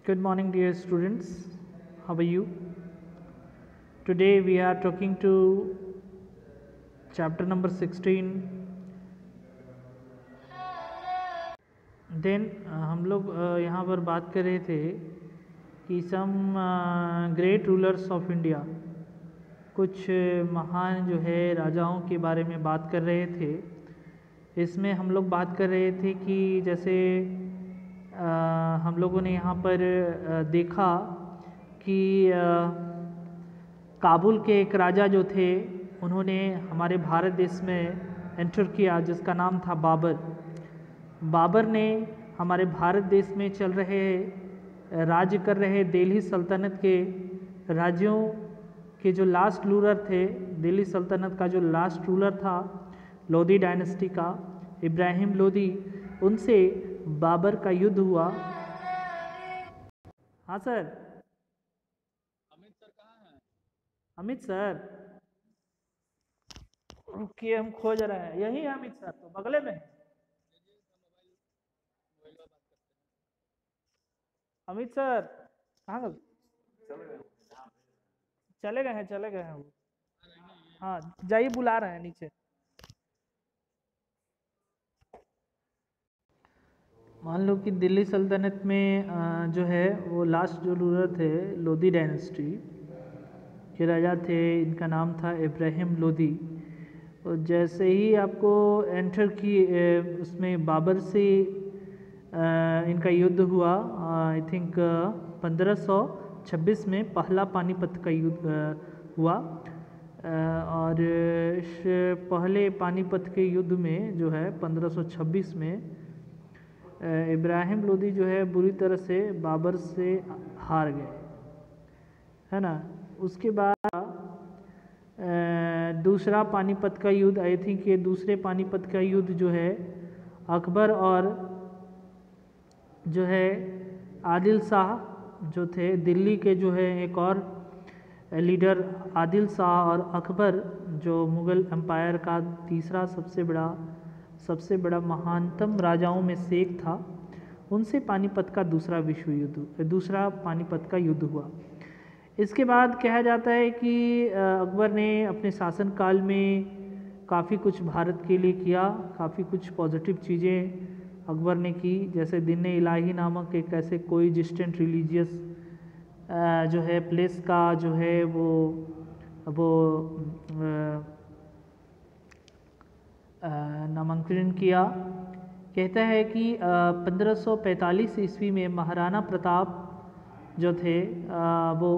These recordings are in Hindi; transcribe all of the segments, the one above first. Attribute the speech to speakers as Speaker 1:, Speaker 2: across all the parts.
Speaker 1: Good morning, dear students. How are you? Today we are talking to chapter number 16. Then हम लोग यहाँ पर बात कर रहे थे कि some great rulers of India, कुछ महान जो है राजाओं के बारे में बात कर रहे थे। इसमें हम लोग बात कर रहे थे कि जैसे हम लोगों ने यहाँ पर देखा कि काबुल के एक राजा जो थे उन्होंने हमारे भारत देश में एंटर किया, जिसका नाम था बाबर। बाबर ने हमारे भारत देश में चल रहे राज्य कर रहे दिल्ली सल्तनत के राज्यों के जो लास्ट रूलर थे, दिल्ली सल्तनत का जो लास्ट रूलर था लोधी डायनेस्टी का, इब्राहिम लोधी, उनसे बाबर का युद्ध हुआ। हाँ सर।
Speaker 2: अमित सर कहाँ हैं?
Speaker 1: अमित सर के हम खोज रहे हैं। यही है अमित सर, तो बगले में है। अमित सर कहाँ गए? चले गए हैं वो। हाँ जाइए, बुला रहे हैं नीचे। मान लो कि दिल्ली सल्तनत में जो है वो लास्ट जो रूलर थे लोधी डायनेस्टी के राजा थे, इनका नाम था इब्राहिम लोधी। और जैसे ही आपको एंटर की उसमें बाबर से इनका युद्ध हुआ, आई थिंक 1526 में पहला पानीपत का युद्ध हुआ। और इस पहले पानीपत के युद्ध में जो है 1526 में इब्राहिम लोधी जो है बुरी तरह से बाबर से हार गए, है ना। उसके बाद दूसरा पानीपत का युद्ध, आई थिंक ये दूसरे पानीपत का युद्ध जो है अकबर और जो है आदिल शाह जो थे दिल्ली के, जो है एक और लीडर आदिल शाह और अकबर जो मुग़ल एम्पायर का तीसरा सबसे बड़ा महानतम राजाओं में से एक था, उनसे पानीपत का दूसरा पानीपत का युद्ध हुआ। इसके बाद कहा जाता है कि अकबर ने अपने शासनकाल में काफ़ी कुछ भारत के लिए किया, काफ़ी कुछ पॉजिटिव चीज़ें अकबर ने की। जैसे दिन इलाही नामक एक ऐसे कोई डिस्टेंट रिलीजियस जो है प्लेस का जो है वो नामांकन किया। कहता है कि 1545 ईस्वी में महाराणा प्रताप जो थे वो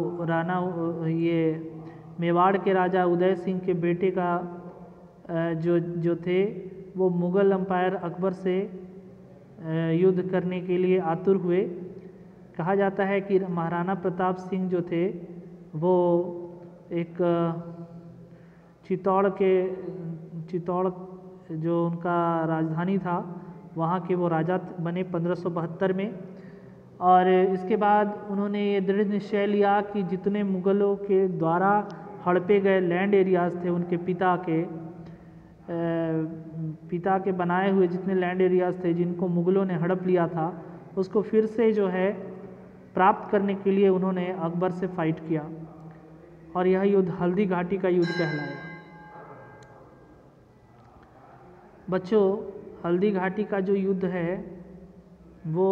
Speaker 1: ये मेवाड़ के राजा उदय सिंह के बेटे का जो थे वो मुग़ल एम्पायर अकबर से युद्ध करने के लिए आतुर हुए। कहा जाता है कि महाराणा प्रताप सिंह जो थे वो एक चित्तौड़ जो उनका राजधानी था वहाँ के वो राजा बने 1572 में। और इसके बाद उन्होंने ये दृढ़ निश्चय लिया कि जितने मुग़लों के द्वारा हड़पे गए लैंड एरियाज़ थे, उनके पिता के बनाए हुए जितने लैंड एरियाज़ थे जिनको मुग़लों ने हड़प लिया था, उसको फिर से जो है प्राप्त करने के लिए उन्होंने अकबर से फाइट किया। और यह युद्ध हल्दी घाटी का युद्ध कहलाया। बच्चों, हल्दी घाटी का जो युद्ध है वो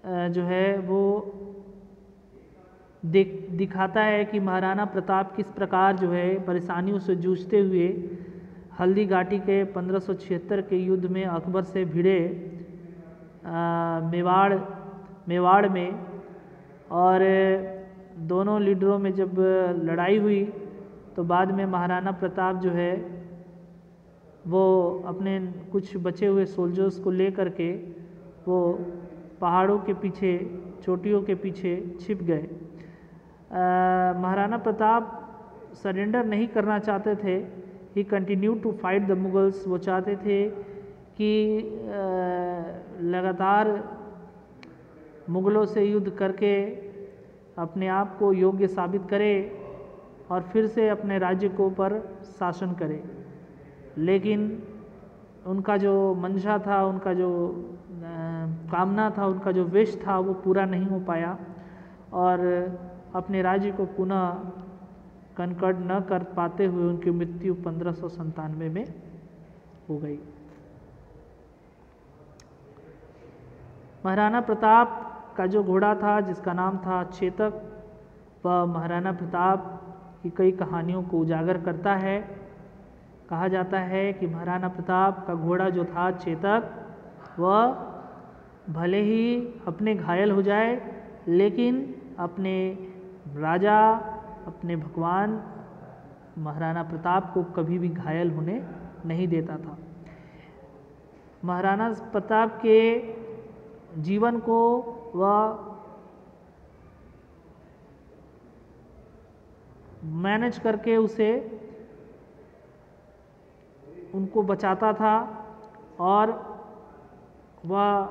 Speaker 1: जो है वो दिखाता है कि महाराणा प्रताप किस प्रकार जो है परेशानियों से जूझते हुए हल्दी घाटी के 1576 के युद्ध में अकबर से भिड़े मेवाड़ में। और दोनों लीडरों में जब लड़ाई हुई तो बाद में महाराणा प्रताप जो है वो अपने कुछ बचे हुए सोल्जर्स को ले करके वो पहाड़ों के पीछे, चोटियों के पीछे छिप गए। महाराणा प्रताप सरेंडर नहीं करना चाहते थे। He continue to fight the Mughals. वो चाहते थे कि लगातार मुग़लों से युद्ध करके अपने आप को योग्य साबित करे और फिर से अपने राज्य को पर शासन करे। लेकिन उनका जो मंशा था, उनका जो कामना था, उनका जो विश था वो पूरा नहीं हो पाया और अपने राज्य को पुनः कनकड न कर पाते हुए उनकी मृत्यु 1597 में हो गई। महाराणा प्रताप का जो घोड़ा था जिसका नाम था चेतक, वह महाराणा प्रताप की कई कहानियों को उजागर करता है। कहा जाता है कि महाराणा प्रताप का घोड़ा जो था चेतक, वह भले ही अपने घायल हो जाए लेकिन अपने राजा, अपने भगवान महाराणा प्रताप को कभी भी घायल होने नहीं देता था। महाराणा प्रताप के जीवन को वह मैनेज करके उनको बचाता था और वह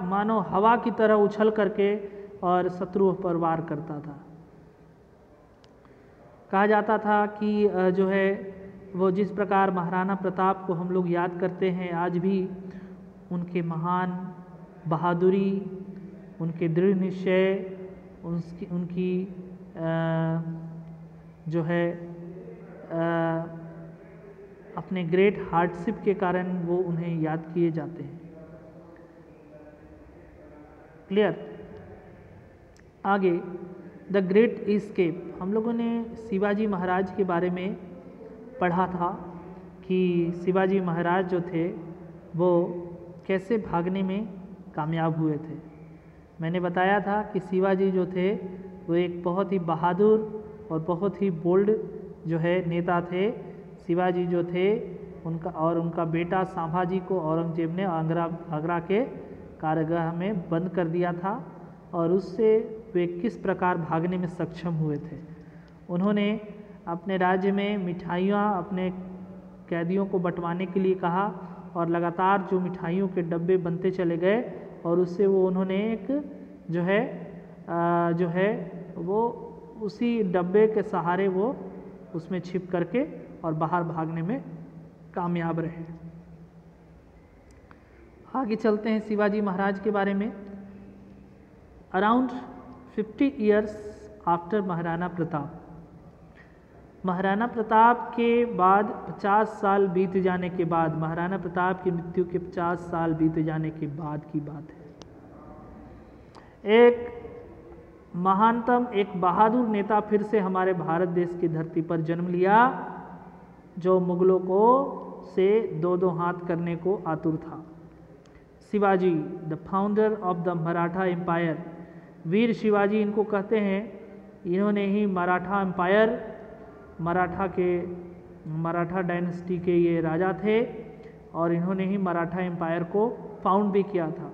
Speaker 1: मानो हवा की तरह उछल करके और शत्रुओं पर वार करता था। कहा जाता था कि जो है वो जिस प्रकार महाराणा प्रताप को हम लोग याद करते हैं आज भी, उनके महान बहादुरी, उनके दृढ़ निश्चय, उनकी जो है अपने ग्रेट हार्डशिप के कारण वो उन्हें याद किए जाते हैं। क्लियर? आगे द ग्रेट एस्केप। हम लोगों ने शिवाजी महाराज के बारे में पढ़ा था कि शिवाजी महाराज जो थे वो कैसे भागने में कामयाब हुए थे। मैंने बताया था कि शिवाजी जो थे वो एक बहुत ही बहादुर और बहुत ही बोल्ड जो है नेता थे। शिवाजी जो थे उनका बेटा संभाजी को औरंगजेब ने आगरा के कारागृह में बंद कर दिया था और उससे वे किस प्रकार भागने में सक्षम हुए थे। उन्होंने अपने राज्य में मिठाइयाँ अपने कैदियों को बंटवाने के लिए कहा और लगातार जो मिठाइयों के डब्बे बनते चले गए और उससे वो उन्होंने एक जो है वो उसी डब्बे के सहारे वो उसमें छिप करके और बाहर भागने में कामयाब रहे। आगे चलते हैं शिवाजी महाराज के बारे में। Around 50 years after Maharana Pratap, Maharana Pratap के बाद 50 साल बीत जाने के बाद, महाराणा प्रताप की मृत्यु के 50 साल बीत जाने के बाद की बात है, एक महानतम, एक बहादुर नेता फिर से हमारे भारत देश की धरती पर जन्म लिया जो मुगलों को से दो हाथ करने को आतुर था। Shivaji, the founder of the Maratha empire, वीर शिवाजी इनको कहते हैं। इन्होंने ही मराठा एम्पायर, मराठा डायनेस्टी के ये राजा थे और इन्होंने ही मराठा एम्पायर को फाउंड भी किया था।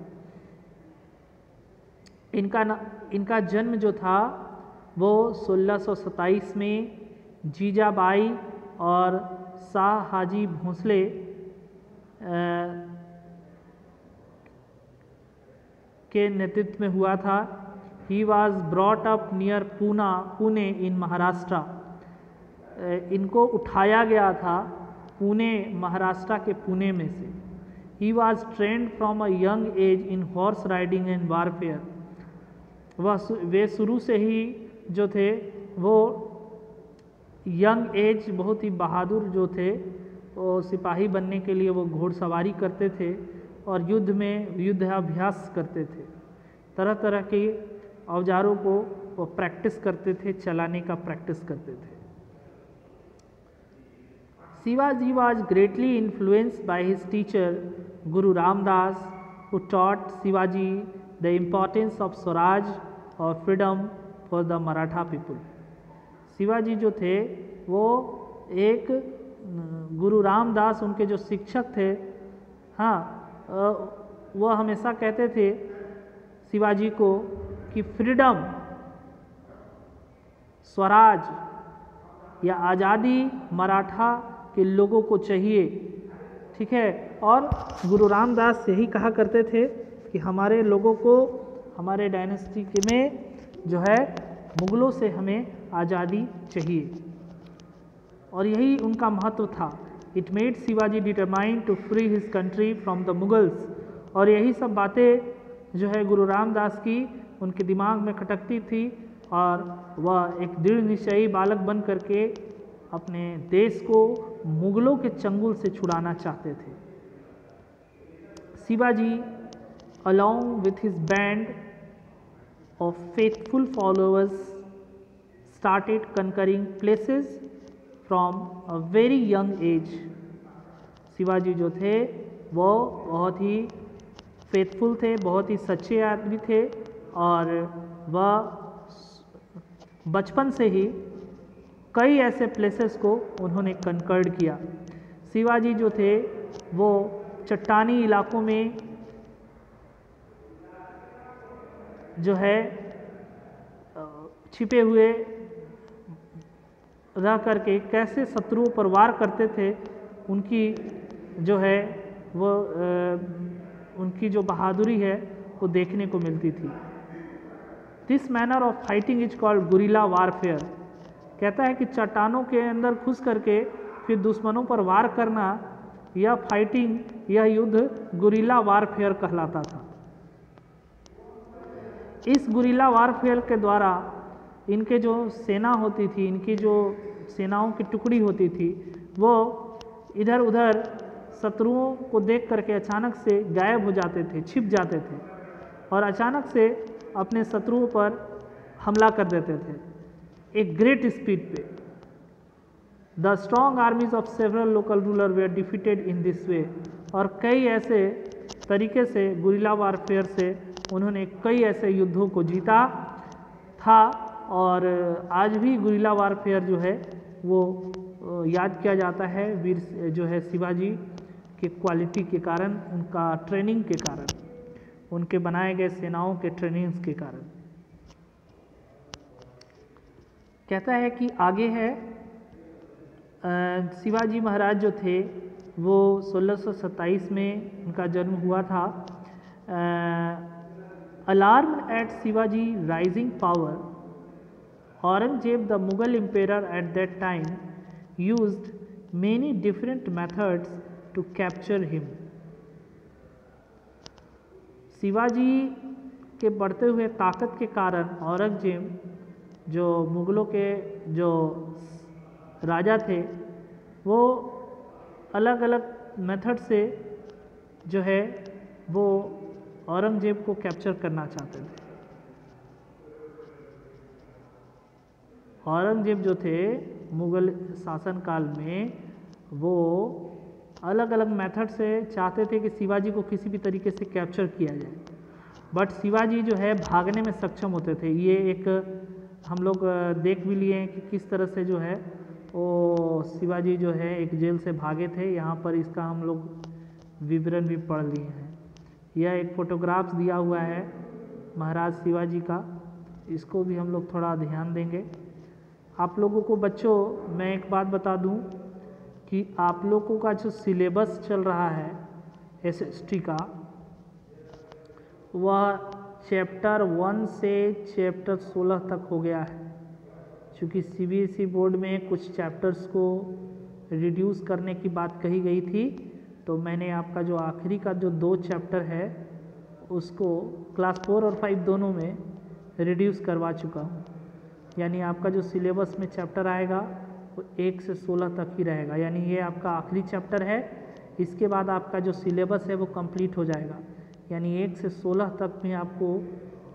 Speaker 1: इनका जन्म जो था वो 1627 में जीजाबाई और शाह हाजी भोसले के नेतृत्व में हुआ था। He was brought up near Pune in Maharashtra. इनको उठाया गया था पुणे, महाराष्ट्र के पुणे में से। He was trained from a young age in horse riding and warfare. वे शुरू से ही जो थे वो यंग एज, बहुत ही बहादुर जो थे, वो सिपाही बनने के लिए वो घोड़सवारी करते थे और युद्ध अभ्यास करते थे। तरह तरह के औजारों को वो प्रैक्टिस करते थे, चलाने का प्रैक्टिस करते थे। Shivaji was greatly influenced by his teacher Guru Ramdas, who taught Shivaji the importance of Swaraj or freedom for the Maratha people. Shivaji जो थे वो एक गुरु रामदास उनके जो शिक्षक थे, हाँ, वो हमेशा कहते थे शिवाजी को कि फ्रीडम, स्वराज या आज़ादी मराठा के लोगों को चाहिए। ठीक है, और गुरु रामदास यही कहा करते थे कि हमारे लोगों को, हमारे डायनेस्टी के में जो है मुगलों से हमें आज़ादी चाहिए और यही उनका महत्व था। It made Shivaji determined to free his country from the Mughals, और यही सब बातें जो है गुरु रामदास की उनके दिमाग में खटकती थी और वह एक दृढ़ निश्चयी बालक बन करके अपने देश को मुगलों के चंगुल से छुड़ाना चाहते थे। Shivaji along with his band of faithful followers started conquering places from a very young age। Shivaji जो थे वो बहुत ही फेथफुल थे, बहुत ही सच्चे आदमी थे और वह बचपन से ही कई ऐसे प्लेसेस को उन्होंने कंकर्ड किया। शिवाजी जो थे वो चट्टानी इलाकों में जो है छिपे हुए रह करके कैसे शत्रुओं पर वार करते थे, उनकी जो है वो उनकी जो बहादुरी है वो देखने को मिलती थी। This manner of fighting is called guerrilla warfare. कहता है कि चट्टानों के अंदर घुस करके फिर दुश्मनों पर वार करना, यह फाइटिंग, यह युद्ध गुरिल्ला वारफेयर कहलाता था। इस गुरिल्ला वारफेयर के द्वारा इनके जो सेना होती थी, इनकी जो सेनाओं की टुकड़ी होती थी, वो इधर उधर शत्रुओं को देख करके अचानक से गायब हो जाते थे, छिप जाते थे और अचानक से अपने शत्रुओं पर हमला कर देते थे एक ग्रेट स्पीड पे। The strong armies of several local ruler were defeated in this way. और कई ऐसे तरीके से गुरिल्ला वारफेयर से उन्होंने कई ऐसे युद्धों को जीता था और आज भी गुरिल्ला वारफेयर जो है वो याद किया जाता है वीर जो है शिवाजी के क्वालिटी के कारण, उनका ट्रेनिंग के कारण, उनके बनाए गए सेनाओं के ट्रेनिंग्स के कारण। कहता है कि आगे है शिवाजी महाराज जो थे वो 1627 में उनका जन्म हुआ था। Alarm at Shivaji rising power, Aurangzeb the Mughal emperor at that time used many different methods to capture him. Shivaji के बढ़ते हुए ताकत के कारण औरंगजेब जो मुगलों के जो राजा थे वो अलग अलग मेथड से जो है वो औरंगजेब को कैप्चर करना चाहते थे। औरंगजेब जो थे मुगल शासनकाल में वो अलग अलग मेथड से चाहते थे कि शिवाजी को किसी भी तरीके से कैप्चर किया जाए, बट शिवाजी जो है भागने में सक्षम होते थे। ये एक हम लोग देख भी लिए हैं कि किस तरह से जो है वो शिवाजी जो है एक जेल से भागे थे। यहाँ पर इसका हम लोग विवरण भी पढ़ लिए हैं। यह एक फोटोग्राफ्स दिया हुआ है महाराज शिवाजी का, इसको भी हम लोग थोड़ा ध्यान देंगे। आप लोगों को बच्चों मैं एक बात बता दूं कि आप लोगों का जो सिलेबस चल रहा है एसएसटी का, वह चैप्टर 1 से चैप्टर 16 तक हो गया है। चूँकि सीबीएसई बोर्ड में कुछ चैप्टर्स को रिड्यूस करने की बात कही गई थी, तो मैंने आपका जो आखिरी का जो 2 चैप्टर है उसको क्लास 4 और 5 दोनों में रिड्यूस करवा चुका हूँ। यानी आपका जो सिलेबस में चैप्टर आएगा वो 1 से 16 तक ही रहेगा। यानी ये आपका आखिरी चैप्टर है, इसके बाद आपका जो सिलेबस है वो कंप्लीट हो जाएगा। यानी 1 से 16 तक में आपको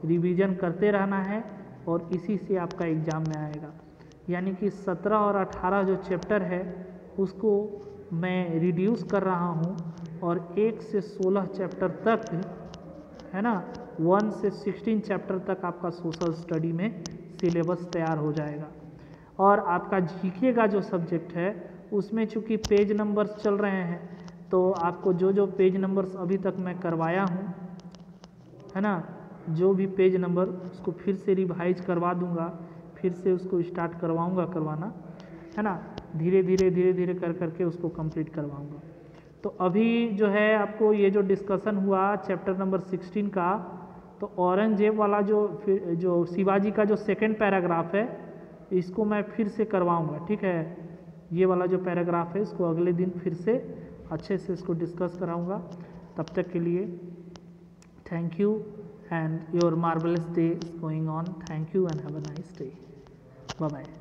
Speaker 1: रिवीजन करते रहना है और इसी से आपका एग्ज़ाम में आएगा। यानी कि 17 और 18 जो चैप्टर है उसको मैं रिड्यूस कर रहा हूँ और 1 से 16 चैप्टर तक है ना, 1 से 16 चैप्टर तक आपका सोशल स्टडी में सिलेबस तैयार हो जाएगा। और आपका जीके का जो सब्जेक्ट है उसमें चूँकि पेज नंबर्स चल रहे हैं, तो आपको जो जो पेज नंबर्स अभी तक मैं करवाया हूँ है ना, जो भी पेज नंबर उसको फिर से रिवाइज करवा दूंगा, फिर से उसको स्टार्ट करवाना है ना, धीरे धीरे कर करके उसको कंप्लीट करवाऊंगा। तो अभी जो है आपको ये जो डिस्कशन हुआ चैप्टर नंबर 16 का, तो औरंगजेब वाला जो शिवाजी का जो सेकंड पैराग्राफ है इसको मैं फिर से करवाऊंगा। ठीक है, ये वाला जो पैराग्राफ है इसको अगले दिन फिर से अच्छे से इसको डिस्कस कराऊंगा। तब तक के लिए Thank you, and your marvelous day is going on. Thank you and have a nice day. Bye bye.